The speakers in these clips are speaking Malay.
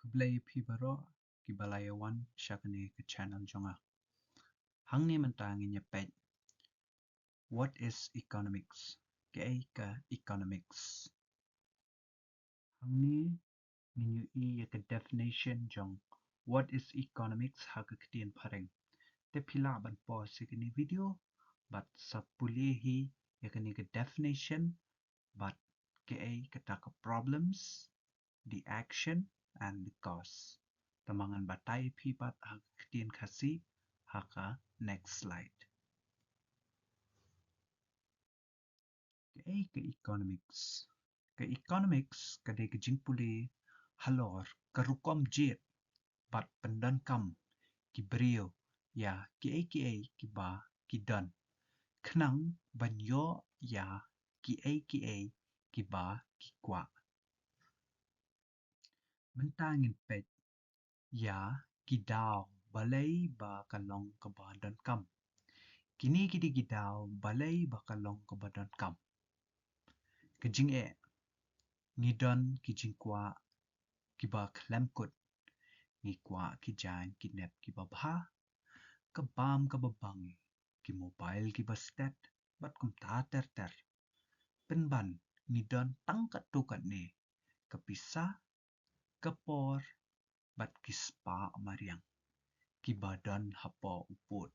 Kublai pi baro ki balayawan syakane ke channel jonga. Hang ni mentang inya pet. What is economics? Ke economics. Hang ni minyu ya ke definition jong. What is economics ha ke ketien pareng. Te pila ban pause sikini video but sapulihi ya ke definition but ke taka problems, the action and the cause. Tamangan batai pipat hak ketien kasih haka next slide. Ke economics. Ke economics kadai ke jingpuli halor karukom jet bat pendan kam ki brio ya ki ba ki dan. Kenang banyo ya ki ba ki kwa. Mentangin pet ya gidau balai ba kalong ke badan kam. Kini kidi gidau balai ba kalong ke badan kam. Kejing ngidon kijing kwa kiba klem kut. Ngi kwa kijan kinep kiba bha. Kebam kebabang ki mobile kiba stet bat kum ta ter. Penban ngidon tangkat tukat ni. Kepisah kepor bat kispa mariang. Kibadan hapa uput.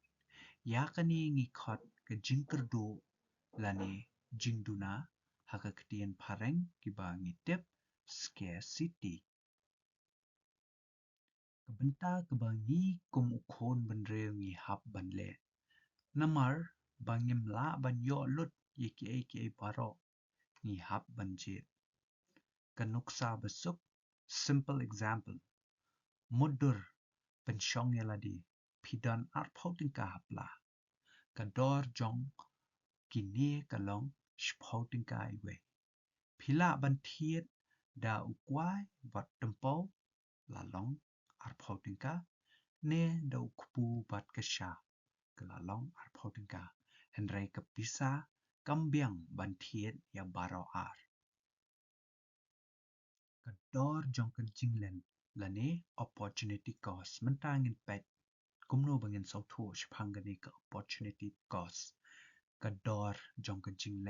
Ya kani ngikot ke jing kerdu lani jing duna haka ketien pareng kiba ngitip scarcity. Kebenta kebangi kum ukon benre ngi hap banle. Namar bangim la ban yo lut ye baro ngi hap banjit. Kanuksa besuk simple example. Mudur pensyong yaladi pidan arpau tingkah hapla. Kador jong kini kalong shpau tingkah iwe. Pila bantiet da ukwai bat tempau lalong arpau tingkah ne da ukpu bat kesha kelalong arpau tingkah. Henry kepisa kambiang bantiet ya baro ar. Kador jong kencing lane opportunity cost mentangin pet kumno bangin sautu shpangani ke opportunity cost. Kador jong kencing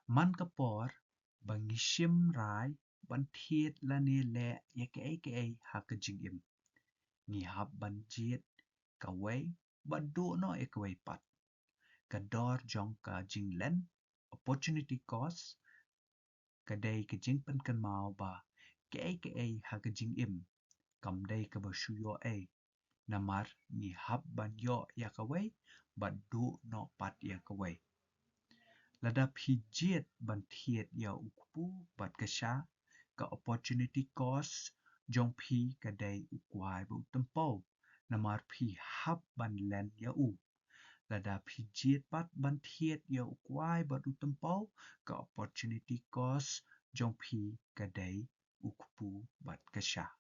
man kapor bangishim rai bantiet lane le ya ke ha kencing im. Ngi hap banjit kawai badu no kawai pat. Kador jong ka jinglen opportunity cost kadai kejing penkan mau ba ke ha kejing im kam dai ke bashuyo namar ni hab ban yo ya kawai badu no pat ya kawai lada pijiet ban thiet ya ukpu bat kesha ka opportunity cost jong pi kadai ukwai bu tempo namar pi hab ban len ya lada pijiet pat ban thiet ya ukwai bat tempo ka opportunity cost jong pi kadai ukpu bat kesha.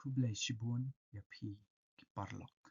Kublai shibun ya pi kiparlok.